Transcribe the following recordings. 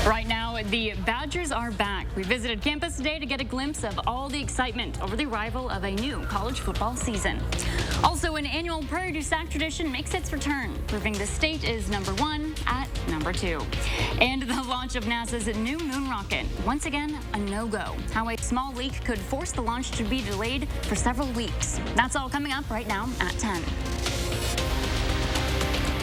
Right now, the Badgers are back. We visited campus today to get a glimpse of all the excitement over the arrival of a new college football season. Also, an annual Prairie du Sac tradition makes its return, proving the state is #1 at #2. And the launch of NASA's new moon rocket, once again, a no-go. How a small leak could force the launch to be delayed for several weeks. That's all coming up right now at 10.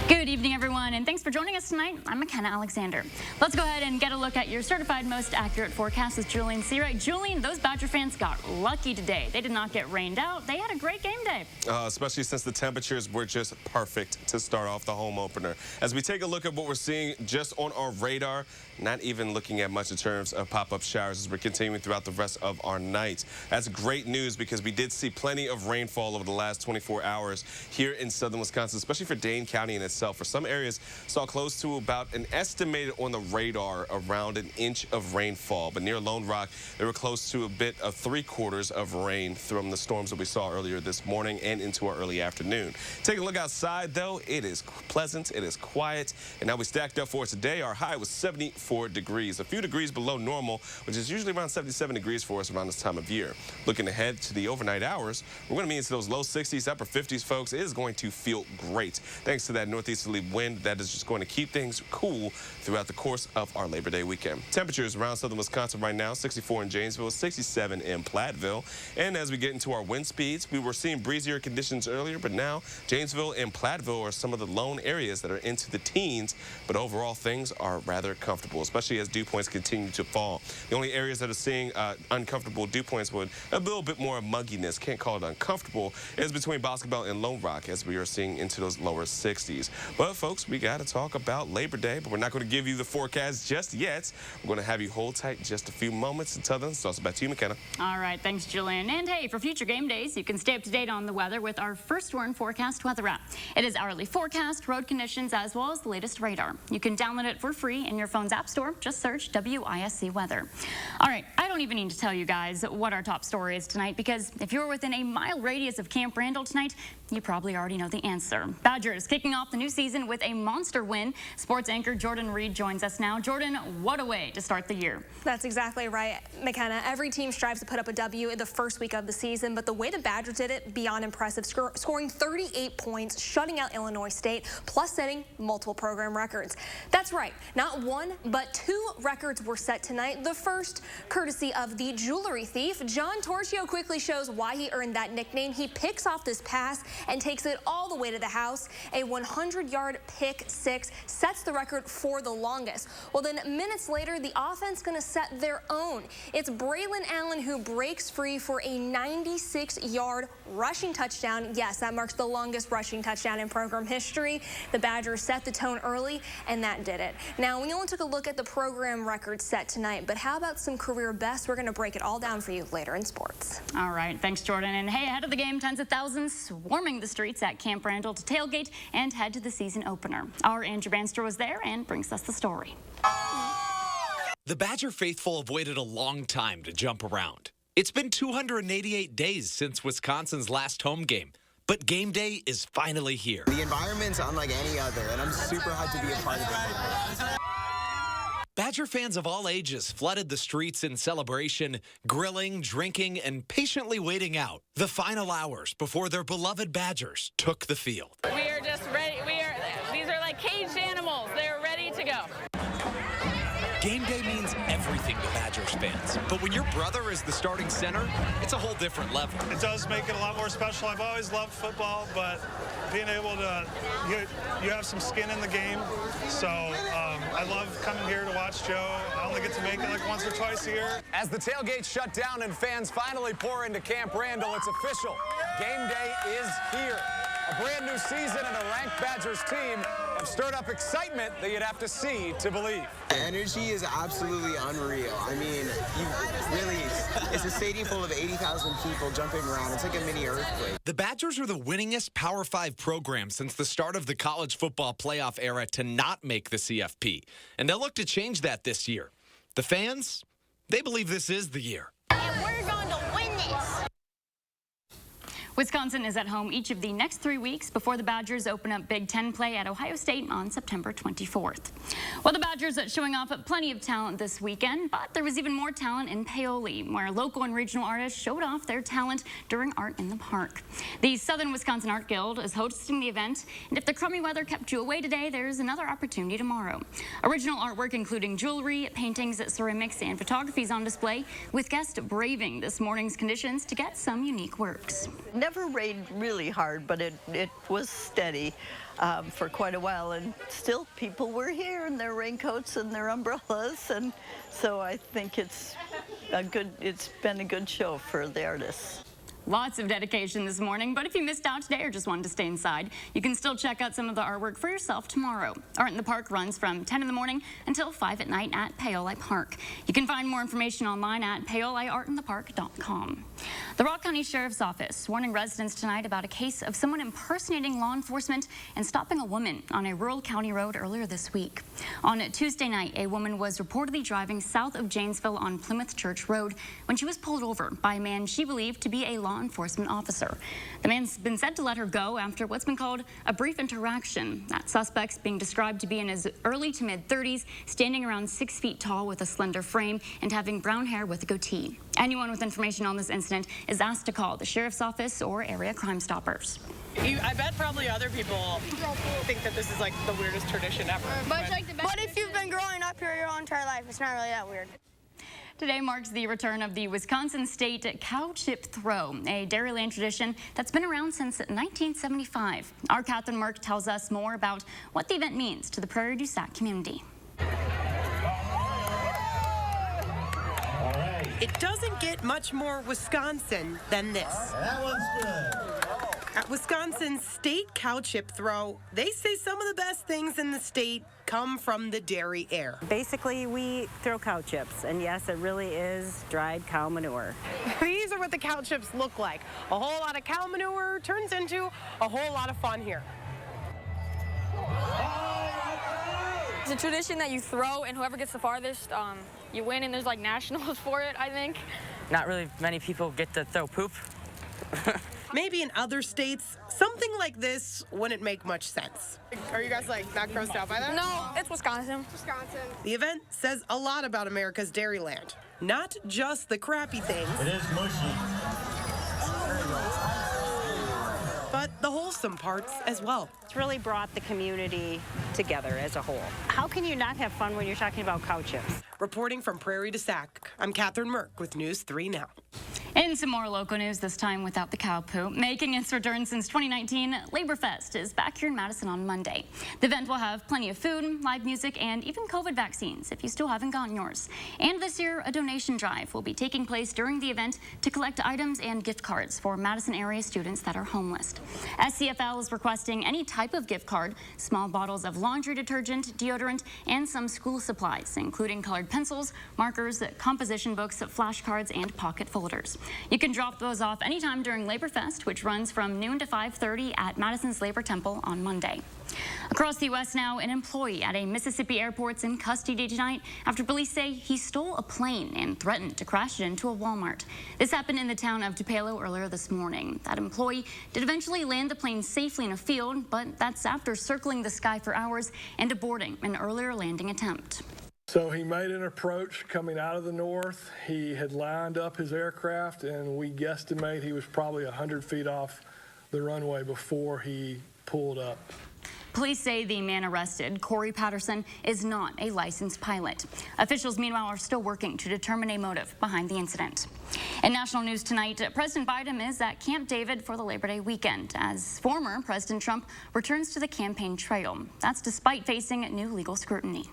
Good evening, everyone, and thanks for joining us tonight. I'm McKenna Alexander. Let's go ahead and get a look at your certified most accurate forecast with Julian Seawright. Julian, those Badger fans got lucky today. They did not get rained out. They had a great game day. Especially since the temperatures were just perfect to start off the home opener. As we take a look at what we're seeing just on our radar, not even looking at much in terms of pop-up showers as we're continuing throughout the rest of our night. That's great news because we did see plenty of rainfall over the last 24 hours here in southern Wisconsin, especially for Dane County in itself. For some areas, saw close to about an estimated on the radar around an inch of rainfall. But near Lone Rock, they were close to a bit of 3/4 of rain from the storms that we saw earlier this morning and into our early afternoon. Taking a look outside, though, it is pleasant, it is quiet. And now we stacked up for today. Our high was 74 degrees, a few degrees below normal, which is usually around 77 degrees for us around this time of year. Looking ahead to the overnight hours, we're going to be into those low 60s, upper 50s, folks. It is going to feel great thanks to that northeasterly wind that is just going to keep things cool throughout the course of our Labor Day weekend. Temperatures around southern Wisconsin right now, 64 in Janesville, 67 in Platteville. And as we get into our wind speeds, we were seeing breezier conditions earlier, but now Janesville and Platteville are some of the lone areas that are into the teens. But overall, things are rather comfortable, especially as dew points continue to fall. The only areas that are seeing uncomfortable dew points with a little bit more mugginess, can't call it uncomfortable, is between Boscobel and Lone Rock as we are seeing into those lower 60s. But folks, we got to talk about Labor Day, but we're not going to give you the forecast just yet. We're going to have you hold tight just a few moments until then. So it's back to you, McKenna. All right, thanks, Julian. And hey, for future game days, you can stay up to date on the weather with our First Warn Forecast weather app. It is hourly forecast, road conditions, as well as the latest radar. You can download it for free in your phone's app store. Just search WISC weather. All right, I don't even need to tell you guys what our top story is tonight, because if you're within a mile radius of Camp Randall tonight, you probably already know the answer. Badgers kicking off the new season with a monster win. Sports anchor Jordan Reed joins us now. Jordan, what a way to start the year. That's exactly right, McKenna. Every team strives to put up a W in the first week of the season, but the way the Badgers did it, beyond impressive, scoring 38 points, shutting out Illinois State, plus setting multiple program records. That's right, not one, but 2 records were set tonight. The first, courtesy of the jewelry thief. John Torchio quickly shows why he earned that nickname. He picks off this pass and takes it all the way to the house. A 100-yard pick six sets the record for the longest. Well, then minutes later, the offense going to set their own. It's Braylon Allen who breaks free for a 96-yard rushing touchdown. Yes, that marks the longest rushing touchdown in program history. The Badgers set the tone early, and that did it. Now, we only took a look at the program records set tonight, but how about some career bests? We're going to break it all down for you later in sports. All right, thanks, Jordan. And hey, ahead of the game, tens of thousands swarming the streets at Camp Randall to tailgate and head to the season opener. Our Andrew Banster was there and brings us the story. The Badger faithful have waited a long time to jump around. It's been 288 days since Wisconsin's last home game, but game day is finally here. The environment's unlike any other, and I'm super hyped to be a part of it. Badger fans of all ages flooded the streets in celebration, grilling, drinking, and patiently waiting out the final hours before their beloved Badgers took the field. We are just ready. These are like caged animals. They're ready to go. Game day means everything to Badgers fans, but when your brother is the starting center, it's a whole different level. It does make it a lot more special. I've always loved football, but being able to, you have some skin in the game, so I love coming here to watch Joe. I only get to make it like once or twice a year. As the tailgate shut down and fans finally pour into Camp Randall, it's official. Game day is here. A brand new season and a ranked Badgers team have stirred up excitement that you'd have to see to believe. The energy is absolutely unreal. I mean, it's a stadium full of 80,000 people jumping around. It's like a mini earthquake. The Badgers are the winningest Power 5 program since the start of the college football playoff era to not make the CFP, and they'll look to change that this year. The fans, they believe this is the year. And we're going to win this. Wisconsin is at home each of the next 3 weeks before the Badgers open up Big Ten play at Ohio State on September 24th. Well, the Badgers are showing off plenty of talent this weekend, but there was even more talent in Paoli, where local and regional artists showed off their talent during Art in the Park. The Southern Wisconsin Art Guild is hosting the event, and if the crummy weather kept you away today, there's another opportunity tomorrow. Original artwork including jewelry, paintings, ceramics, and photography is on display, with guests braving this morning's conditions to get some unique works. Never rained really hard, but it was steady for quite a while, and still people were here in their raincoats and their umbrellas, and so I think it's been a good show for the artists. Lots of dedication this morning, but if you missed out today or just wanted to stay inside, you can still check out some of the artwork for yourself tomorrow. Art in the Park runs from 10 in the morning until 5 at night at Paoli Park. You can find more information online at paoliartinthepark.com. The Rock County Sheriff's Office warning residents tonight about a case of someone impersonating law enforcement and stopping a woman on a rural county road earlier this week. On Tuesday night, a woman was reportedly driving south of Janesville on Plymouth Church Road when she was pulled over by a man she believed to be a law enforcement officer. The man's been said to let her go after what's been called a brief interaction. That suspect's being described to be in his early to mid 30s, standing around 6 feet tall with a slender frame and having brown hair with a goatee. Anyone with information on this incident is asked to call the sheriff's office or area Crime Stoppers. I bet probably other people think that this is like the weirdest tradition ever. But if you've been growing up here your whole entire life, it's not really that weird. Today marks the return of the Wisconsin State Cow Chip Throw, a Dairyland tradition that's been around since 1975. Our Catherine Merck tells us more about what the event means to the Prairie du Sac community. It doesn't get much more Wisconsin than this. That one's good. At Wisconsin's State Cow Chip Throw, they say some of the best things in the state come from the dairy air. Basically, we throw cow chips, and yes, it really is dried cow manure. These are what the cow chips look like. A whole lot of cow manure turns into a whole lot of fun here. It's a tradition that you throw, and whoever gets the farthest, you win, and there's like nationals for it, I think. Not really many people get to throw poop. Maybe in other states, something like this wouldn't make much sense. Are you guys like not grossed out by that? No, it's Wisconsin. The event says a lot about America's Dairyland. Not just the crappy things. It is mushy. But the wholesome parts as well. It's really brought the community together as a whole. How can you not have fun when you're talking about cow chips? Reporting from Prairie du Sac, I'm Catherine Merck with News 3 Now. In some more local news, this time without the cow poo. Making its return since 2019, Laborfest is back here in Madison on Monday. The event will have plenty of food, live music, and even COVID vaccines if you still haven't gotten yours. And this year, a donation drive will be taking place during the event to collect items and gift cards for Madison area students that are homeless. SCFL is requesting any type of gift card, small bottles of laundry detergent, deodorant, and some school supplies, including colored pencils, markers, composition books, flashcards, and pocket folders. You can drop those off anytime during Laborfest, which runs from noon to 5:30 at Madison's Labor Temple on Monday. Across the U.S. now, an employee at a Mississippi airport's in custody tonight after police say he stole a plane and threatened to crash it into a Walmart. This happened in the town of Tupelo earlier this morning. That employee did eventually land the plane safely in a field, but that's after circling the sky for hours and aborting an earlier landing attempt. So he made an approach coming out of the north. He had lined up his aircraft, and we guesstimate he was probably 100 feet off the runway before he pulled up. Police say the man arrested, Corey Patterson, is not a licensed pilot. Officials, meanwhile, are still working to determine a motive behind the incident. In national news tonight, President Biden is at Camp David for the Labor Day weekend as former President Trump returns to the campaign trail. That's despite facing new legal scrutiny.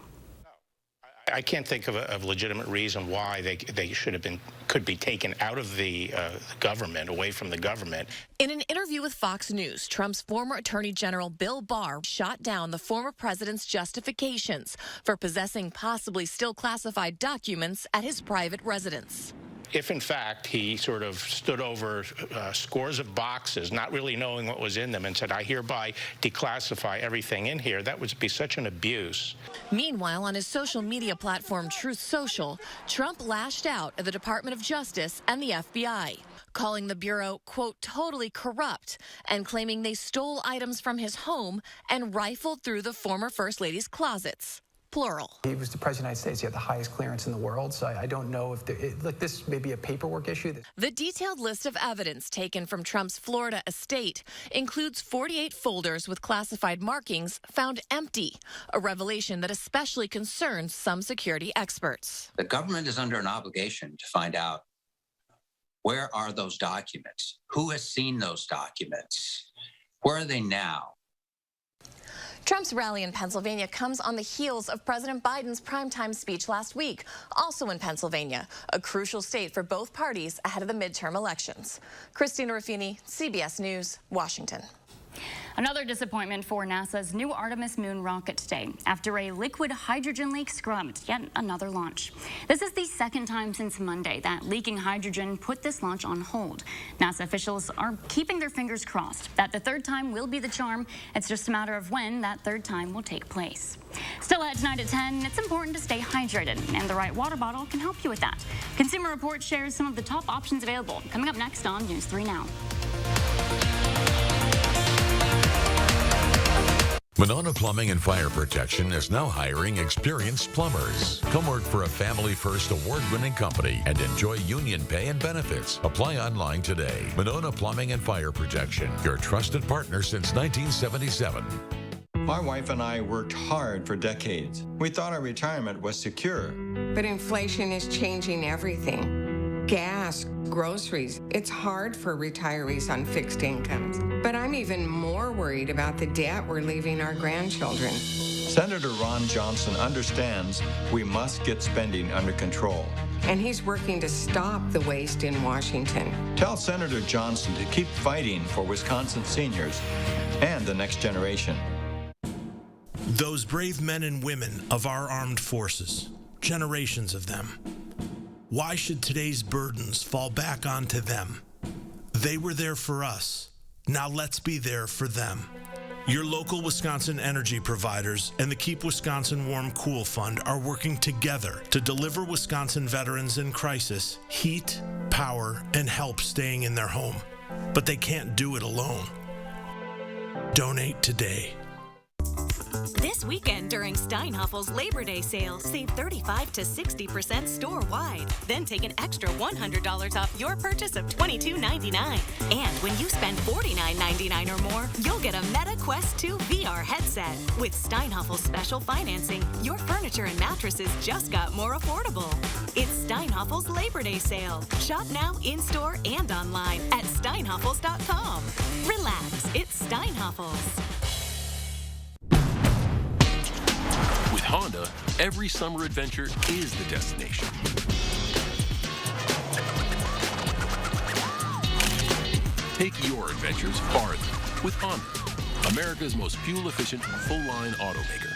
I can't think of a legitimate reason why they could be taken out of the government, away from the government. In an interview with Fox News, Trump's former Attorney General Bill Barr shot down the former president's justifications for possessing possibly still classified documents at his private residence. If, in fact, he sort of stood over scores of boxes, not really knowing what was in them, and said, I hereby declassify everything in here, that would be such an abuse. Meanwhile, on his social media platform Truth Social, Trump lashed out at the Department of Justice and the FBI, calling the Bureau, quote, totally corrupt, and claiming they stole items from his home and rifled through the former First Lady's closets. Plural. He was the President of the United States. He had the highest clearance in the world, so I don't know if this may be a paperwork issue. The detailed list of evidence taken from Trump's Florida estate includes 48 folders with classified markings found empty, a revelation that especially concerns some security experts. The government is under an obligation to find out where are those documents, who has seen those documents, where are they now? Trump's rally in Pennsylvania comes on the heels of President Biden's primetime speech last week, also in Pennsylvania, a crucial state for both parties ahead of the midterm elections. Christina Ruffini, CBS News, Washington. Another disappointment for NASA's new Artemis moon rocket today. After a liquid hydrogen leak scrubbed yet another launch. This is the second time since Monday that leaking hydrogen put this launch on hold. NASA officials are keeping their fingers crossed that the third time will be the charm. It's just a matter of when that third time will take place. Still ahead tonight at 10, it's important to stay hydrated, and the right water bottle can help you with that. Consumer Report shares some of the top options available. Coming up next on News 3 Now. Monona Plumbing and Fire Protection is now hiring experienced plumbers. Come work for a Family First award-winning company and enjoy union pay and benefits. Apply online today. Monona Plumbing and Fire Protection, your trusted partner since 1977. My wife and I worked hard for decades. We thought our retirement was secure. But inflation is changing everything. Gas, groceries. It's hard for retirees on fixed incomes. But I'm even more worried about the debt we're leaving our grandchildren. Senator Ron Johnson understands we must get spending under control. And he's working to stop the waste in Washington. Tell Senator Johnson to keep fighting for Wisconsin seniors and the next generation. Those brave men and women of our armed forces, generations of them. Why should today's burdens fall back onto them? They were there for us. Now let's be there for them. Your local Wisconsin energy providers and the Keep Wisconsin Warm Cool Fund are working together to deliver Wisconsin veterans in crisis heat, power, and help staying in their home. But they can't do it alone. Donate today. This weekend during Steinhaffel's Labor Day sale, save 35 to 60% store-wide. Then take an extra $100 off your purchase of $22.99. And when you spend $49.99 or more, you'll get a Meta Quest 2 VR headset. With Steinhaffel's special financing, your furniture and mattresses just got more affordable. It's Steinhaffel's Labor Day sale. Shop now in-store and online at steinhaffels.com. Relax, it's Steinhaffel's. With Honda, every summer adventure is the destination. Take your adventures farther with Honda, America's most fuel-efficient, full-line automaker.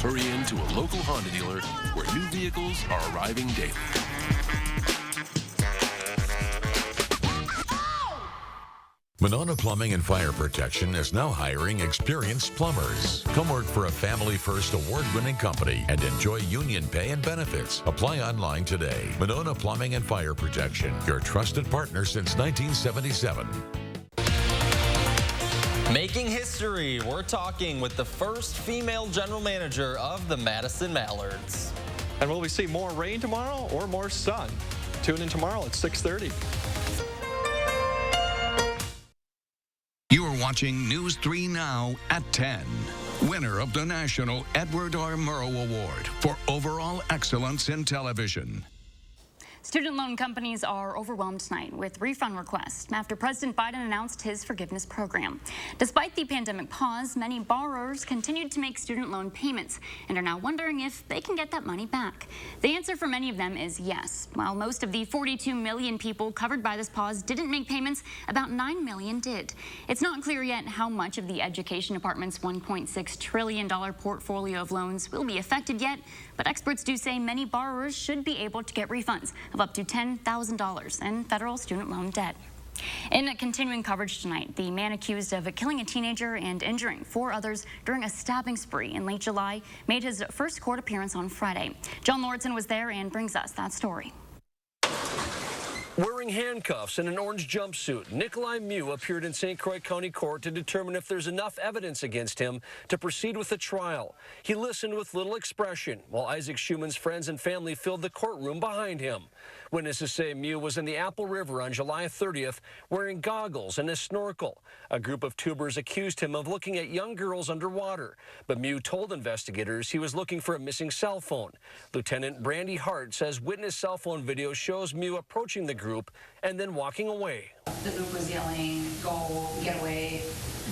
Hurry into a local Honda dealer where new vehicles are arriving daily. Monona Plumbing and Fire Protection is now hiring experienced plumbers. Come work for a Family First award-winning company and enjoy union pay and benefits. Apply online today. Monona Plumbing and Fire Protection, your trusted partner since 1977. Making history, we're talking with the first female general manager of the Madison Mallards. And will we see more rain tomorrow or more sun? Tune in tomorrow at 6:30. You are watching News 3 Now at 10. Winner of the National Edward R. Murrow Award for Overall Excellence in Television. Student loan companies are overwhelmed tonight with refund requests after President Biden announced his forgiveness program. Despite the pandemic pause, many borrowers continued to make student loan payments and are now wondering if they can get that money back. The answer for many of them is yes. While most of the 42 million people covered by this pause didn't make payments, about 9 million did. It's not clear yet how much of the Education Department's $1.6 trillion portfolio of loans will be affected yet, but experts do say many borrowers should be able to get refunds of up to $10,000 in federal student loan debt. In continuing coverage tonight, the man accused of killing a teenager and injuring 4 others during a stabbing spree in late July made his first court appearance on Friday. John Lordson was there and brings us that story. Wearing handcuffs and an orange jumpsuit, Nikolai Mew appeared in St. Croix County Court to determine if there's enough evidence against him to proceed with the trial. He listened with little expression while Isaac Schumann's friends and family filled the courtroom behind him. Witnesses say Mew was in the Apple River on July 30th wearing goggles and a snorkel. A group of tubers accused him of looking at young girls underwater, but Mew told investigators he was looking for a missing cell phone. Lieutenant Brandy Hart says witness cell phone video shows Mew approaching the group and then walking away. The group was yelling, "Go, get away,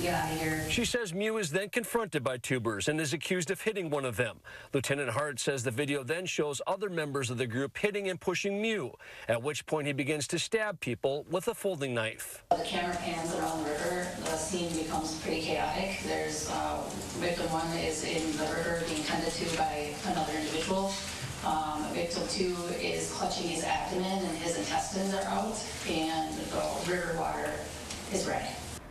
get out of here." She says Mew is then confronted by tubers and is accused of hitting one of them. Lieutenant Hart says the video then shows other members of the group hitting and pushing Mew, at which point he begins to stab people with a folding knife. The camera pans around the river. The scene becomes pretty chaotic. There's victim 1 is in the river being tended to by another individual. Victim 2 is clutching his abdomen and his intestines are out, and the river water is red.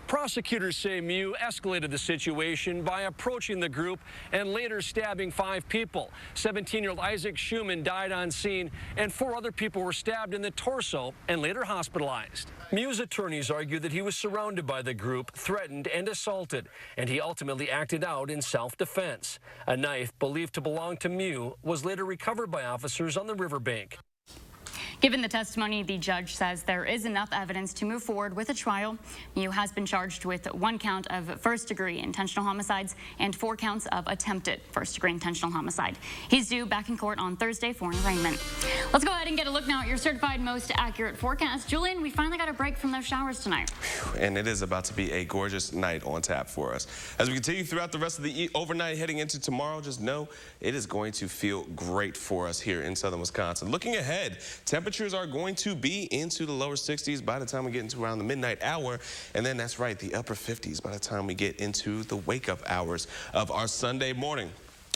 Prosecutors say Mew escalated the situation by approaching the group and later stabbing 5 people. 17-year-old Isaac Schumann died on scene, and 4 other people were stabbed in the torso and later hospitalized. Mew's attorneys argued that he was surrounded by the group, threatened and assaulted, and he ultimately acted out in self-defense. A knife believed to belong to Mew was later recovered by officers on the riverbank. Given the testimony, the judge says there is enough evidence to move forward with a trial. Mew has been charged with 1 count of first-degree intentional homicides and 4 counts of attempted first-degree intentional homicide. He's due back in court on Thursday for an arraignment. Let's go ahead and get a look now at your certified most accurate forecast. Julian, we finally got a break from those showers tonight. And it is about to be a gorgeous night on tap for us. As we continue throughout the rest of the overnight heading into tomorrow, just know it is going to feel great for us here in southern Wisconsin. Looking ahead, temperatures are going to be into the lower 60s by the time we get into around the midnight hour. And then that's right, the upper 50s by the time we get into the wake-up hours of our Sunday morning.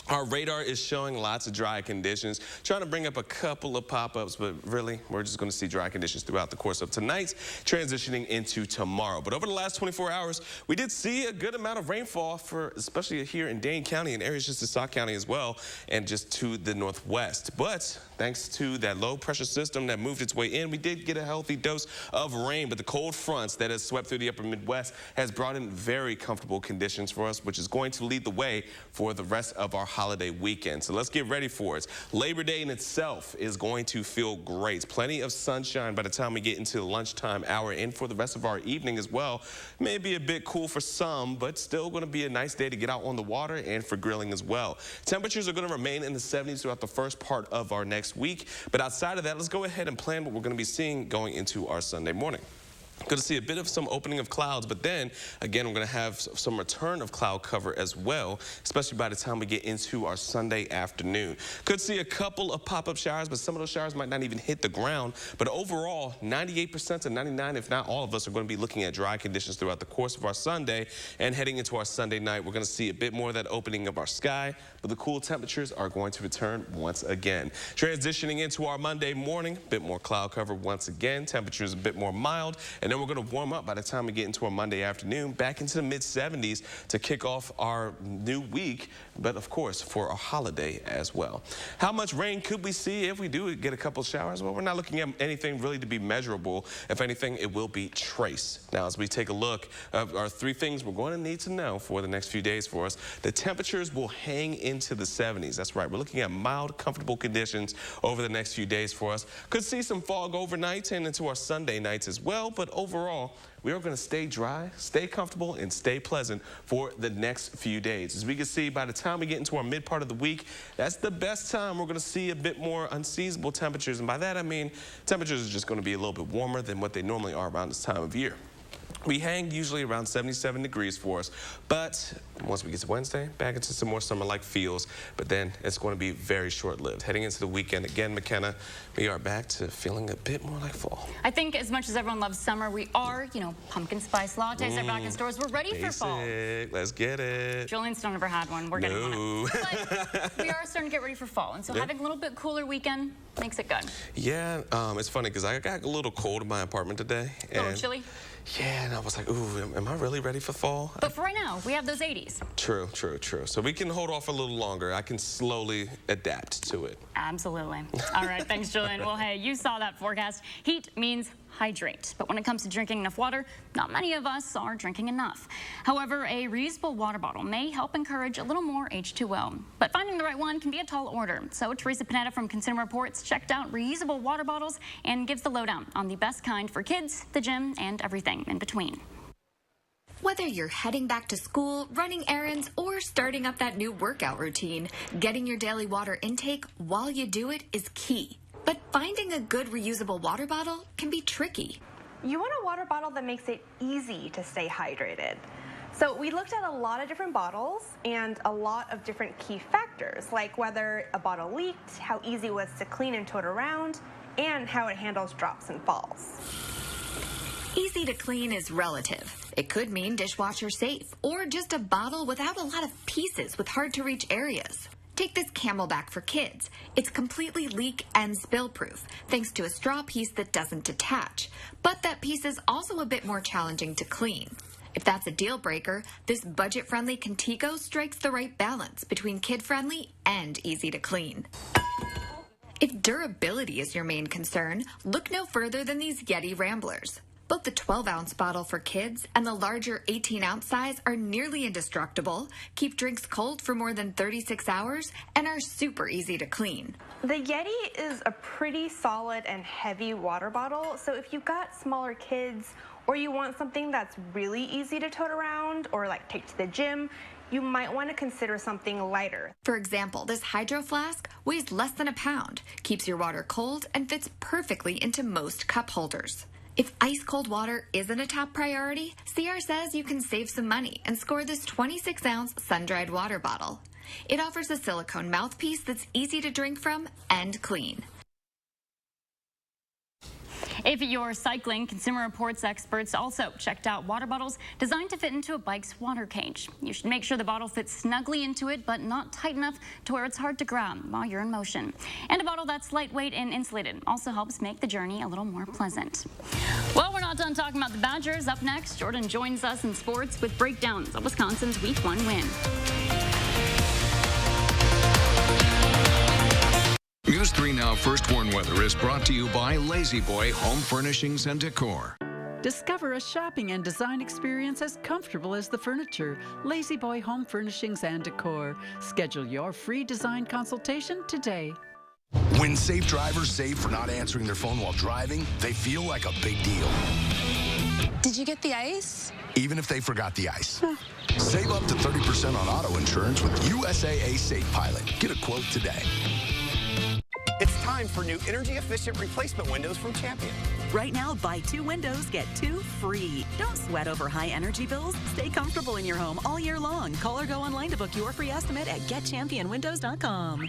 Our radar is showing lots of dry conditions, trying to bring up a couple of pop-ups, but really, we're just going to see dry conditions throughout the course of tonight, transitioning into tomorrow. But over the last 24 hours, we did see a good amount of rainfall, especially here in Dane County and areas just in Sauk County as well, and just to the northwest. But thanks to that low-pressure system that moved its way in, we did get a healthy dose of rain. But the cold fronts that has swept through the upper Midwest has brought in very comfortable conditions for us, which is going to lead the way for the rest of our holiday weekend. So let's get ready for it. Labor Day in itself is going to feel great. Plenty of sunshine by the time we get into the lunchtime hour, and for the rest of our evening as well. Maybe a bit cool for some, but still going to be a nice day to get out on the water and for grilling as well. Temperatures are going to remain in the 70s throughout the first part of our next week. But outside of that, let's go ahead and plan what we're going to be seeing going into our Sunday morning. Going to see a bit of some opening of clouds, but then again, we're going to have some return of cloud cover as well, especially by the time we get into our Sunday afternoon. Could see a couple of pop-up showers, but some of those showers might not even hit the ground. But overall, 98% to 99%, if not all of us, are going to be looking at dry conditions throughout the course of our Sunday. And heading into our Sunday night, we're going to see a bit more of that opening of our sky, but the cool temperatures are going to return once again. Transitioning into our Monday morning, a bit more cloud cover once again, temperatures a bit more mild. And then we're going to warm up by the time we get into our Monday afternoon, back into the mid-70s to kick off our new week, but of course for a holiday as well. How much rain could we see if we do get a couple showers? Well, we're not looking at anything really to be measurable. If anything, it will be trace. Now, as we take a look at our 3 things we're going to need to know for the next few days for us, the temperatures will hang into the 70s. That's right. We're looking at mild, comfortable conditions over the next few days for us. Could see some fog overnight and into our Sunday nights as well, but overall, we are going to stay dry, stay comfortable, and stay pleasant for the next few days. As we can see, by the time we get into our mid part of the week, that's the best time we're going to see a bit more unseasonable temperatures. And by that, I mean temperatures are just going to be a little bit warmer than what they normally are around this time of year. We hang usually around 77 degrees for us, but once we get to Wednesday, back into some more summer-like feels, but then it's going to be very short-lived. Heading into the weekend, again, McKenna, we are back to feeling a bit more like fall. I think as much as everyone loves summer, we are, pumpkin spice lattes are back in stores. We're ready for fall. Let's get it. Julian's still never had one. We're getting one. But we are starting to get ready for fall, and so having a little bit cooler weekend makes it good. Yeah, it's funny because I got a little cold in my apartment today. A little chilly? Yeah, and I was like, ooh, am I really ready for fall? But for right now, we have those 80s. True. So we can hold off a little longer. I can slowly adapt to it. Absolutely. All right, thanks, Julian. Well, hey, you saw that forecast. Heat means hydrate. But when it comes to drinking enough water, not many of us are drinking enough. However, a reusable water bottle may help encourage a little more H2O. But finding the right one can be a tall order. So Teresa Panetta from Consumer Reports checked out reusable water bottles and gives the lowdown on the best kind for kids, the gym, and everything in between. Whether you're heading back to school, running errands, or starting up that new workout routine, getting your daily water intake while you do it is key. But finding a good reusable water bottle can be tricky. You want a water bottle that makes it easy to stay hydrated. So we looked at a lot of different bottles and a lot of different key factors, like whether a bottle leaked, how easy it was to clean and tote around, and how it handles drops and falls. Easy to clean is relative. It could mean dishwasher safe, or just a bottle without a lot of pieces with hard-to-reach areas. Take this Camelback for kids. It's completely leak and spill-proof, thanks to a straw piece that doesn't detach. But that piece is also a bit more challenging to clean. If that's a deal breaker, this budget-friendly Contigo strikes the right balance between kid-friendly and easy to clean. If durability is your main concern, look no further than these Yeti Ramblers. Both the 12-ounce bottle for kids and the larger 18-ounce size are nearly indestructible, keep drinks cold for more than 36 hours, and are super easy to clean. The Yeti is a pretty solid and heavy water bottle, so if you've got smaller kids or you want something that's really easy to tote around or like take to the gym, you might want to consider something lighter. For example, this Hydro Flask weighs less than a pound, keeps your water cold, and fits perfectly into most cup holders. If ice-cold water isn't a top priority, CR says you can save some money and score this 26-ounce sun-dried water bottle. It offers a silicone mouthpiece that's easy to drink from and clean. If you're cycling, Consumer Reports experts also checked out water bottles designed to fit into a bike's water cage. You should make sure the bottle fits snugly into it, but not tight enough to where it's hard to grab while you're in motion. And a bottle that's lightweight and insulated also helps make the journey a little more pleasant. Well, we're not done talking about the Badgers. Up next, Jordan joins us in sports with breakdowns of Wisconsin's Week 1 win. News 3 Now First Warn Weather is brought to you by Lazy Boy Home Furnishings and Decor. Discover a shopping and design experience as comfortable as the furniture. Lazy Boy Home Furnishings and Decor. Schedule your free design consultation today. When safe drivers save for not answering their phone while driving, they feel like a big deal. Did you get the ice? Even if they forgot the ice. Save up to 30% on auto insurance with USAA Safe Pilot. Get a quote today. It's time for new energy-efficient replacement windows from Champion. Right now, buy 2 windows, get 2 free. Don't sweat over high energy bills. Stay comfortable in your home all year long. Call or go online to book your free estimate at getchampionwindows.com.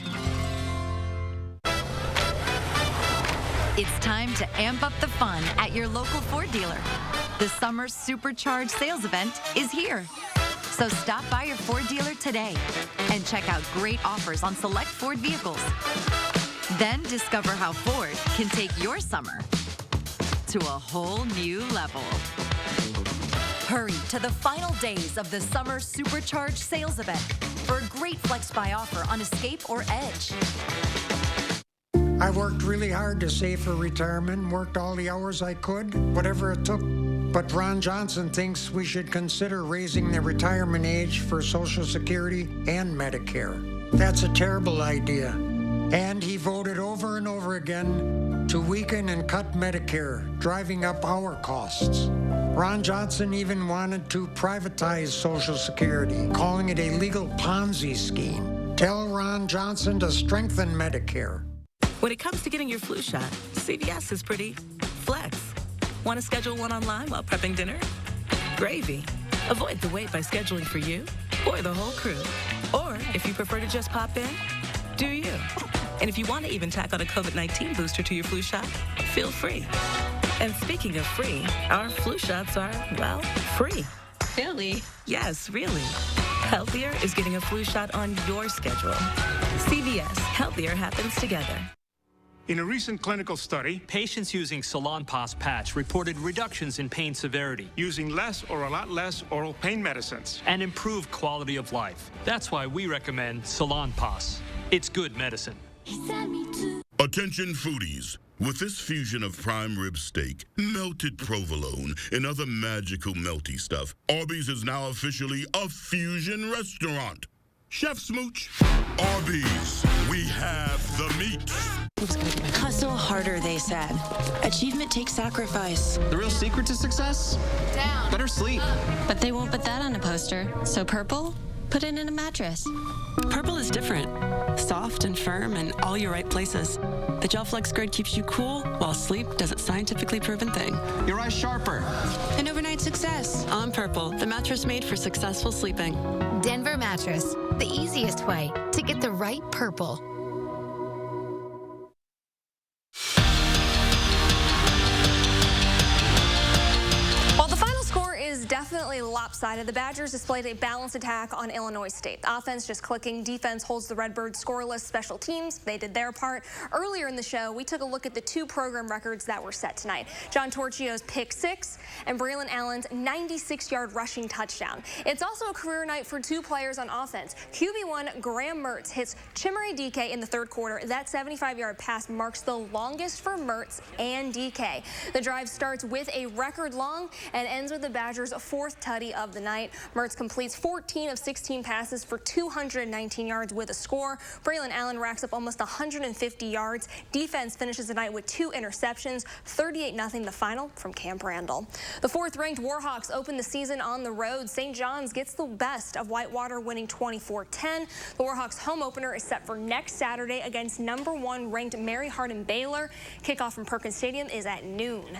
It's time to amp up the fun at your local Ford dealer. The summer supercharged sales event is here. So stop by your Ford dealer today and check out great offers on select Ford vehicles. Then discover how Ford can take your summer to a whole new level. Hurry to the final days of the summer supercharged sales event for a great Flex Buy offer on Escape or Edge. I worked really hard to save for retirement, worked all the hours I could, whatever it took. But Ron Johnson thinks we should consider raising the retirement age for Social Security and Medicare. That's a terrible idea. And he voted over and over again to weaken and cut Medicare, driving up our costs. Ron Johnson even wanted to privatize Social Security, calling it a legal Ponzi scheme. Tell Ron Johnson to strengthen Medicare. When it comes to getting your flu shot, CVS is pretty flex. Want to schedule one online while prepping dinner? Gravy. Avoid the wait by scheduling for you or the whole crew. Or if you prefer to just pop in, do you. And if you want to even tack on a COVID-19 booster to your flu shot, feel free. And speaking of free, our flu shots are, well, free. Really? Yes, really. Healthier is getting a flu shot on your schedule. CVS, healthier happens together. In a recent clinical study, patients using Salonpas patch reported reductions in pain severity, using less or a lot less oral pain medicines, and improved quality of life. That's why we recommend Salonpas. It's good medicine. Attention foodies. With this fusion of prime rib steak, melted provolone, and other magical melty stuff, Arby's is now officially a fusion restaurant. Chef Smooch, Arby's, we have the meat. Hustle harder, they said. Achievement takes sacrifice. The real secret to success? Down. Better sleep. But they won't put that on a poster. So purple? Put it in a mattress. Purple is different. Soft and firm in all your right places. The Gel Flex Grid keeps you cool, while sleep does its scientifically proven thing. Your eyes sharper. An overnight success. On Purple, the mattress made for successful sleeping. Denver Mattress, the easiest way to get the right purple. Definitely lopsided. The Badgers displayed a balanced attack on Illinois State. Offense just clicking. Defense holds the Redbirds scoreless. Special teams, they did their part. Earlier in the show, we took a look at the two program records that were set tonight. John Torchio's pick 6 and Braylon Allen's 96-yard rushing touchdown. It's also a career night for two players on offense. QB1 Graham Mertz hits Chimere DK in the third quarter. That 75-yard pass marks the longest for Mertz and DK. The drive starts with a record long and ends with the Badgers' fourth tutty of the night. Mertz completes 14 of 16 passes for 219 yards with a score. Braylon Allen racks up almost 150 yards. Defense finishes the night with 2 interceptions, 38-0 the final from Camp Randall. The 4th-ranked Warhawks open the season on the road. St. John's gets the best of Whitewater, winning 24-10. The Warhawks' home opener is set for next Saturday against number 1 ranked Mary Hardin Baylor. Kickoff from Perkins Stadium is at noon.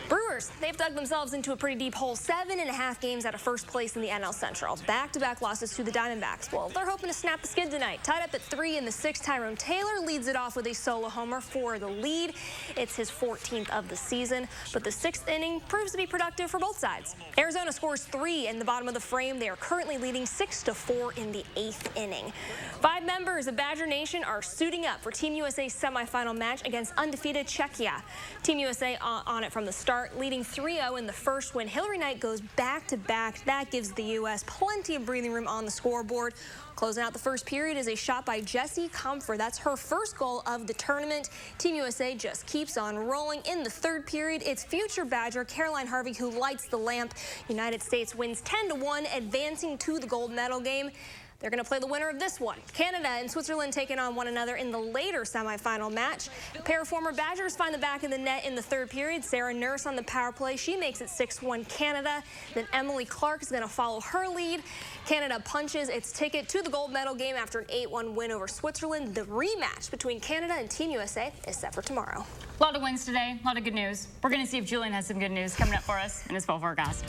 Brewers, they've dug themselves into a pretty deep hole. 7.5 games out of first place in the NL Central. Back-to-back losses to the Diamondbacks. Well, they're hoping to snap the skid tonight. Tied up at 3 in the 6th, Tyrone Taylor leads it off with a solo homer for the lead. It's his 14th of the season, but the 6th inning proves to be productive for both sides. Arizona scores 3 in the bottom of the frame. They are currently leading 6-4 in the 8th inning. 5 members of Badger Nation are suiting up for Team USA's semifinal match against undefeated Czechia. Team USA on it from the start, leading 3-0 in the first when Hillary Knight goes back-to-back. That gives the U.S. plenty of breathing room on the scoreboard. Closing out the first period is a shot by Jessie Comfort. That's her first goal of the tournament. Team USA just keeps on rolling. In the 3rd period, it's future Badger Caroline Harvey who lights the lamp. United States wins 10-1, advancing to the gold medal game. They're going to play the winner of this one. Canada and Switzerland taking on one another in the later semifinal match. A pair of former Badgers find the back of the net in the 3rd period. Sarah Nurse on the power play. She makes it 6-1 Canada. Then Emily Clark is going to follow her lead. Canada punches its ticket to the gold medal game after an 8-1 win over Switzerland. The rematch between Canada and Team USA is set for tomorrow. A lot of wins today, a lot of good news. We're going to see if Julian has some good news coming up for us in his full forecast.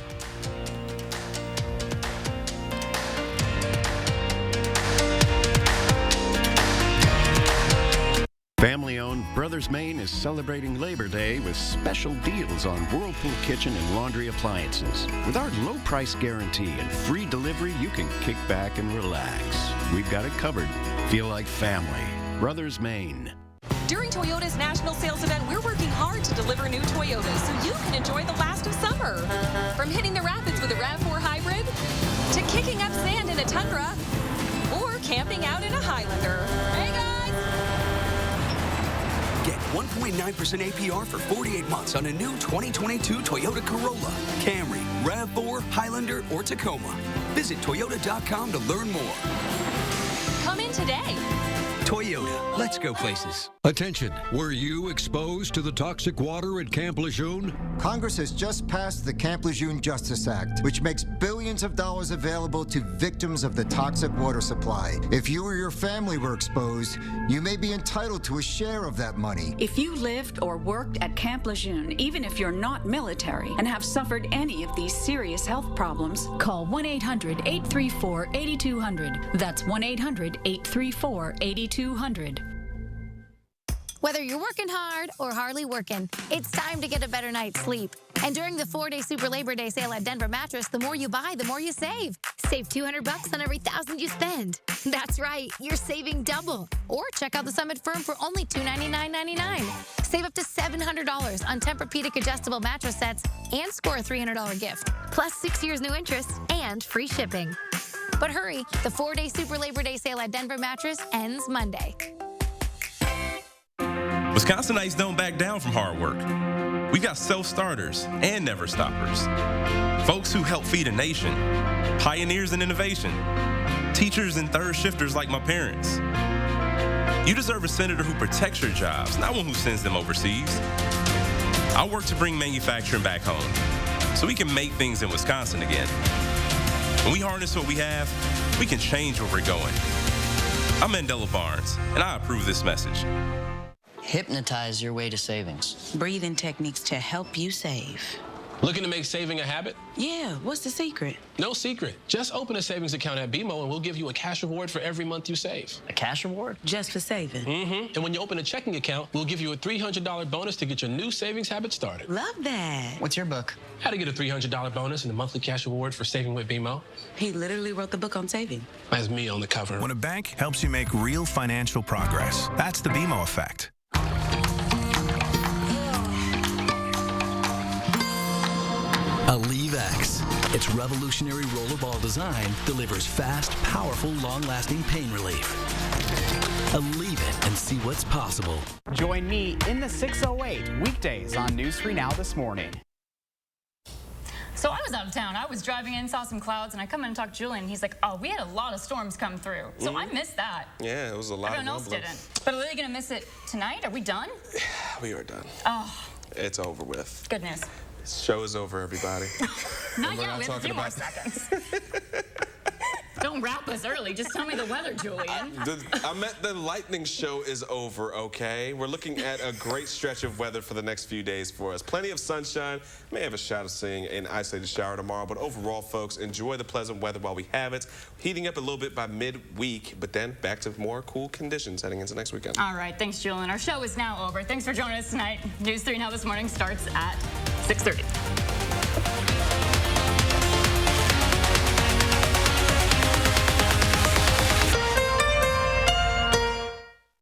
Family-owned Brothers Maine is celebrating Labor Day with special deals on Whirlpool kitchen and laundry appliances. With our low price guarantee and free delivery, you can kick back and relax. We've got it covered. Feel like family. Brothers Maine. During Toyota's national sales event, we're working hard to deliver new Toyotas so you can enjoy the last of summer. From hitting the rapids with a RAV4 hybrid, to kicking up sand in a Tundra, or camping out in a Highlander. Hey guys! Get 1.9% APR for 48 months on a new 2022 Toyota Corolla, Camry, RAV4, Highlander, or Tacoma. Visit Toyota.com to learn more. Come in today. Toyota, let's go places. Attention, were you exposed to the toxic water at Camp Lejeune? Congress has just passed the Camp Lejeune Justice Act, which makes billions of dollars available to victims of the toxic water supply. If you or your family were exposed, you may be entitled to a share of that money. If you lived or worked at Camp Lejeune, even if you're not military, and have suffered any of these serious health problems, call 1-800-834-8200. That's 1-800-834-8200. Whether you're working hard or hardly working, it's time to get a better night's sleep. And during the 4-day Super Labor Day sale at Denver Mattress, the more you buy, the more you save. Save $200 on every $1,000 you spend. That's right, you're saving double. Or check out the Summit Firm for only $299.99. Save up to $700 on Tempur-Pedic adjustable mattress sets and score a $300 gift. Plus 6 years new interest and free shipping. But hurry, the 4-day Super Labor Day sale at Denver Mattress ends Monday. Wisconsinites don't back down from hard work. We got self-starters and never-stoppers. Folks who help feed a nation. Pioneers in innovation. Teachers and third shifters like my parents. You deserve a senator who protects your jobs, not one who sends them overseas. I work to bring manufacturing back home so we can make things in Wisconsin again. When we harness what we have, we can change where we're going. I'm Mandela Barnes, and I approve this message. Hypnotize your way to savings. Breathing techniques to help you save. Looking to make saving a habit? Yeah, what's the secret? No secret. Just open a savings account at BMO and we'll give you a cash reward for every month you save. A cash reward? Just for saving? Mm-hmm. And when you open a checking account, we'll give you a $300 bonus to get your new savings habit started. Love that. What's your book? How to get a $300 bonus and a monthly cash reward for saving with BMO. He literally wrote the book on saving. That's me on the cover. When a bank helps you make real financial progress, that's the BMO effect. Aleve X. Its revolutionary rollerball design delivers fast, powerful, long-lasting pain relief. Aleve it and see what's possible. Join me in the 608 weekdays on News 3 Now this morning. So I was out of town. I was driving in, saw some clouds, and I come in and talk to Julian, and he's like, oh, we had a lot of storms come through. So I missed that. Yeah, it was a lot of Everyone else rumbling. didn't. But are they going to miss it tonight? Are we done? We are done. Oh. It's over with. Good news. Show is over, everybody. Not yet. We have a few more seconds. Don't wrap us early. Just tell me the weather, Julian. I meant the lightning show is over, okay? We're looking at a great stretch of weather for the next few days for us. Plenty of sunshine. May have a shot of seeing an isolated shower tomorrow, but overall, folks, enjoy the pleasant weather while we have it. Heating up a little bit by midweek, but then back to more cool conditions heading into next weekend. All right. Thanks, Julian. Our show is now over. Thanks for joining us tonight. News 3 Now this morning starts at 6:30.